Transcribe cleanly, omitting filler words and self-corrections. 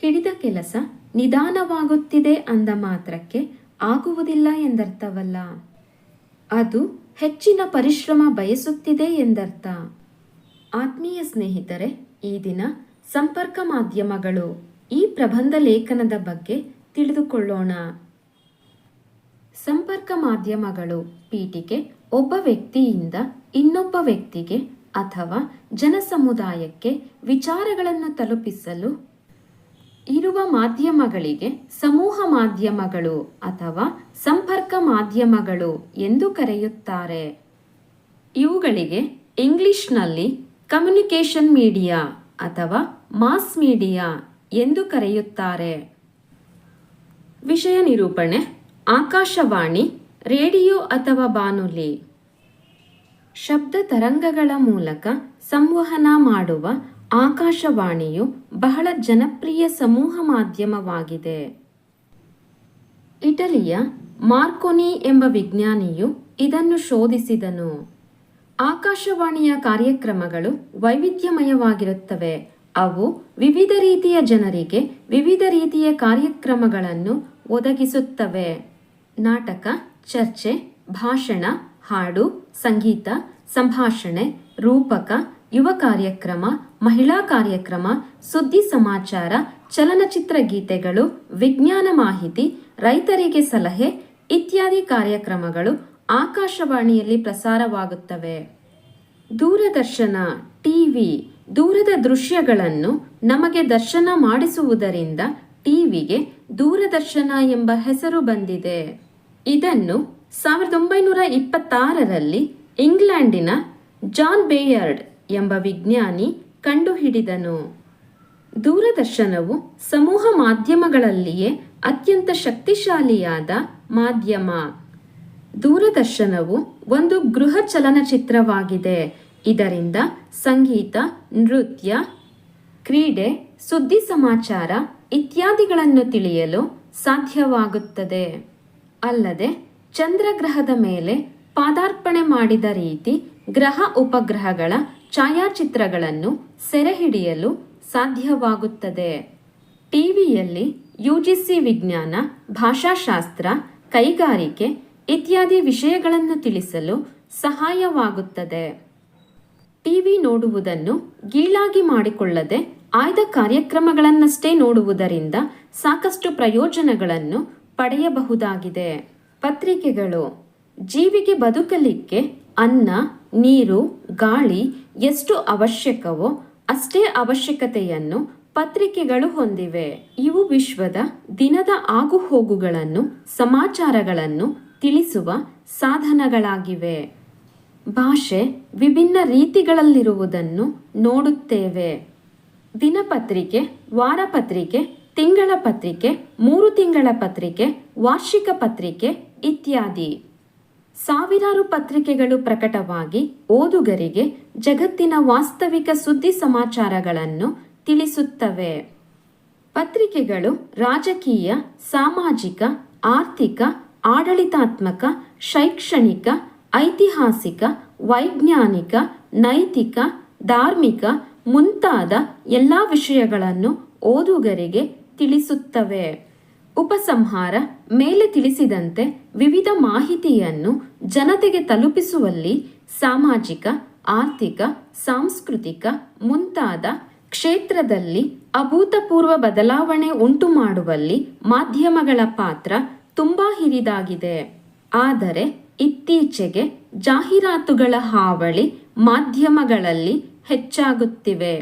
ಹಿಡಿದ ಕೆಲಸ ನಿಧಾನವಾಗುತ್ತಿದೆ ಅಂದ ಮಾತ್ರಕ್ಕೆ ಆಗುವುದಿಲ್ಲ ಎಂದರ್ಥವಲ್ಲ. ಅದು ಹೆಚ್ಚಿನ ಪರಿಶ್ರಮ ಬಯಸುತ್ತಿದೆ ಎಂದರ್ಥ. ಆತ್ಮೀಯ ಸ್ನೇಹಿತರೆ, ಈ ದಿನ ಸಂಪರ್ಕ ಮಾಧ್ಯಮಗಳು ಈ ಪ್ರಬಂಧ ಲೇಖನದ ಬಗ್ಗೆ ತಿಳಿದುಕೊಳ್ಳೋಣ. ಸಂಪರ್ಕ ಮಾಧ್ಯಮಗಳು ಪೀಠಿಕೆ ಒಬ್ಬ ವ್ಯಕ್ತಿಯಿಂದ ಇನ್ನೊಬ್ಬ ವ್ಯಕ್ತಿಗೆ ಅಥವಾ ಜನಸಮುದಾಯಕ್ಕೆ ವಿಚಾರಗಳನ್ನು ತಲುಪಿಸಲು ಇರುವ ಮಾಧ್ಯಮಗಳಿಗೆ ಸಮೂಹ ಮಾಧ್ಯಮಗಳು ಅಥವಾ ಸಂಪರ್ಕ ಮಾಧ್ಯಮಗಳು ಎಂದು ಕರೆಯುತ್ತಾರೆ. ಇವುಗಳಿಗೆ ಇಂಗ್ಲಿಷ್ನಲ್ಲಿ ಕಮ್ಯುನಿಕೇಷನ್ ಮೀಡಿಯಾ ಅಥವಾ ಮಾಸ್ ಮೀಡಿಯಾ ಎಂದು ಕರೆಯುತ್ತಾರೆ. ವಿಷಯ ನಿರೂಪಣೆ: ಆಕಾಶವಾಣಿ, ರೇಡಿಯೋ ಅಥವಾ ಬಾನುಲಿ. ಶಬ್ದ ತರಂಗಗಳ ಮೂಲಕ ಸಂವಹನ ಮಾಡುವ ಆಕಾಶವಾಣಿಯು ಬಹಳ ಜನಪ್ರಿಯ ಸಮೂಹ ಮಾಧ್ಯಮವಾಗಿದೆ. ಇಟಲಿಯ ಮಾರ್ಕೋನಿ ಎಂಬ ವಿಜ್ಞಾನಿಯು ಇದನ್ನು ಶೋಧಿಸಿದನು. ಆಕಾಶವಾಣಿಯ ಕಾರ್ಯಕ್ರಮಗಳು ವೈವಿಧ್ಯಮಯವಾಗಿರುತ್ತವೆ. ಅವು ವಿವಿಧ ರೀತಿಯ ಜನರಿಗೆ ವಿವಿಧ ರೀತಿಯ ಕಾರ್ಯಕ್ರಮಗಳನ್ನು ಒದಗಿಸುತ್ತವೆ. ನಾಟಕ, ಚರ್ಚೆ, ಭಾಷಣ, ಹಾಡು, ಸಂಗೀತ, ಸಂಭಾಷಣೆ, ರೂಪಕ, ಯುವ ಕಾರ್ಯಕ್ರಮ, ಮಹಿಳಾ ಕಾರ್ಯಕ್ರಮ, ಸುದ್ದಿ ಸಮಾಚಾರ, ಚಲನಚಿತ್ರ ಗೀತೆಗಳು, ವಿಜ್ಞಾನ ಮಾಹಿತಿ, ರೈತರಿಗೆ ಸಲಹೆ ಇತ್ಯಾದಿ ಕಾರ್ಯಕ್ರಮಗಳು ಆಕಾಶವಾಣಿಯಲ್ಲಿ ಪ್ರಸಾರವಾಗುತ್ತವೆ. ದೂರದರ್ಶನ, ಟಿವಿ, ದೂರದ ದೃಶ್ಯಗಳನ್ನು ನಮಗೆ ದರ್ಶನ ಮಾಡಿಸುವುದರಿಂದ ಟಿವಿಗೆ ದೂರದರ್ಶನ ಎಂಬ ಹೆಸರು ಬಂದಿದೆ. ಇದನ್ನು 1926ರಲ್ಲಿ ಇಂಗ್ಲೆಂಡಿನ ಜಾನ್ ಬೇಯರ್ಡ್ ಎಂಬ ವಿಜ್ಞಾನಿ ಕಂಡುಹಿಡಿದನು. ದೂರದರ್ಶನವು ಸಮೂಹ ಮಾಧ್ಯಮಗಳಲ್ಲಿಯೇ ಅತ್ಯಂತ ಶಕ್ತಿಶಾಲಿಯಾದ ಮಾಧ್ಯಮ. ದೂರದರ್ಶನವು ಒಂದು ಗೃಹ ಚಲನಚಿತ್ರವಾಗಿದೆ. ಇದರಿಂದ ಸಂಗೀತ, ನೃತ್ಯ, ಕ್ರೀಡೆ, ಸುದ್ದಿ ಸಮಾಚಾರ ಇತ್ಯಾದಿಗಳನ್ನು ತಿಳಿಯಲು ಸಾಧ್ಯವಾಗುತ್ತದೆ. ಅಲ್ಲದೆ ಚಂದ್ರಗ್ರಹದ ಮೇಲೆ ಪಾದಾರ್ಪಣೆ ಮಾಡಿದ ರೀತಿ ಗ್ರಹ ಉಪಗ್ರಹಗಳ ಛಾಯಾಚಿತ್ರಗಳನ್ನು ಸೆರೆಹಿಡಿಯಲು ಸಾಧ್ಯವಾಗುತ್ತದೆ. ಟಿವಿಯಲ್ಲಿ ಯುಜಿಸಿ ವಿಜ್ಞಾನ, ಭಾಷಾಶಾಸ್ತ್ರ, ಕೈಗಾರಿಕೆ ಇತ್ಯಾದಿ ವಿಷಯಗಳನ್ನು ತಿಳಿಸಲು ಸಹಾಯವಾಗುತ್ತದೆ. ಟಿವಿ ನೋಡುವುದನ್ನು ಗೀಳಾಗಿ ಮಾಡಿಕೊಳ್ಳದೆ ಆಯ್ದ ಕಾರ್ಯಕ್ರಮಗಳನ್ನಷ್ಟೇ ನೋಡುವುದರಿಂದ ಸಾಕಷ್ಟು ಪ್ರಯೋಜನಗಳನ್ನು ಪಡೆಯಬಹುದಾಗಿದೆ. ಪತ್ರಿಕೆಗಳು ಜೀವಿಗೆ ಬದುಕಲಿಕ್ಕೆ ಅನ್ನ, ನೀರು, ಗಾಳಿ ಎಷ್ಟು ಅವಶ್ಯಕವೋ ಅಷ್ಟೇ ಅವಶ್ಯಕತೆಯನ್ನು ಪತ್ರಿಕೆಗಳು ಹೊಂದಿವೆ. ಇವು ವಿಶ್ವದ ದಿನದ ಆಗುಹೋಗುಗಳನ್ನು, ಸಮಾಚಾರಗಳನ್ನು ತಿಳಿಸುವ ಸಾಧನಗಳಾಗಿವೆ. ಭಾಷೆ ವಿಭಿನ್ನ ರೀತಿಗಳಲ್ಲಿರುವುದನ್ನು ನೋಡುತ್ತೇವೆ. ದಿನಪತ್ರಿಕೆ, ವಾರಪತ್ರಿಕೆ, ತಿಂಗಳ ಪತ್ರಿಕೆ, 3 ತಿಂಗಳ ಪತ್ರಿಕೆ, ವಾರ್ಷಿಕ ಪತ್ರಿಕೆ ಇತ್ಯಾದಿ. ಸಾವಿರಾರು ಪತ್ರಿಕೆಗಳು ಪ್ರಕಟವಾಗಿ ಓದುಗರಿಗೆ ಜಗತ್ತಿನ ವಾಸ್ತವಿಕ ಸುದ್ದಿ ಸಮಾಚಾರಗಳನ್ನು ತಿಳಿಸುತ್ತವೆ. ಪತ್ರಿಕೆಗಳು ರಾಜಕೀಯ, ಸಾಮಾಜಿಕ, ಆರ್ಥಿಕ, ಆಡಳಿತಾತ್ಮಕ, ಶೈಕ್ಷಣಿಕ, ಐತಿಹಾಸಿಕ, ವೈಜ್ಞಾನಿಕ, ನೈತಿಕ, ಧಾರ್ಮಿಕ ಮುಂತಾದ ಎಲ್ಲ ವಿಷಯಗಳನ್ನು ಓದುಗರಿಗೆ ತಿಳಿಸುತ್ತವೆ. ಉಪಸಂಹಾರ: ಮೇಲೆ ತಿಳಿಸಿದಂತೆ ವಿವಿಧ ಮಾಹಿತಿಯನ್ನು ಜನತೆಗೆ ತಲುಪಿಸುವಲ್ಲಿ ಸಾಮಾಜಿಕ, ಆರ್ಥಿಕ, ಸಾಂಸ್ಕೃತಿಕ ಮುಂತಾದ ಕ್ಷೇತ್ರದಲ್ಲಿ ಅಭೂತಪೂರ್ವ ಬದಲಾವಣೆ ಉಂಟು ಮಾಡುವಲ್ಲಿ ಮಾಧ್ಯಮಗಳ ಪಾತ್ರ ತುಂಬಾ ಹಿರಿದಾಗಿದೆ. ಆದರೆ ಇತ್ತೀಚೆಗೆ ಜಾಹೀರಾತುಗಳ ಹಾವಳಿ ಮಾಧ್ಯಮಗಳಲ್ಲಿ ಹೆಚ್ಚಾಗುತ್ತಿವೆ.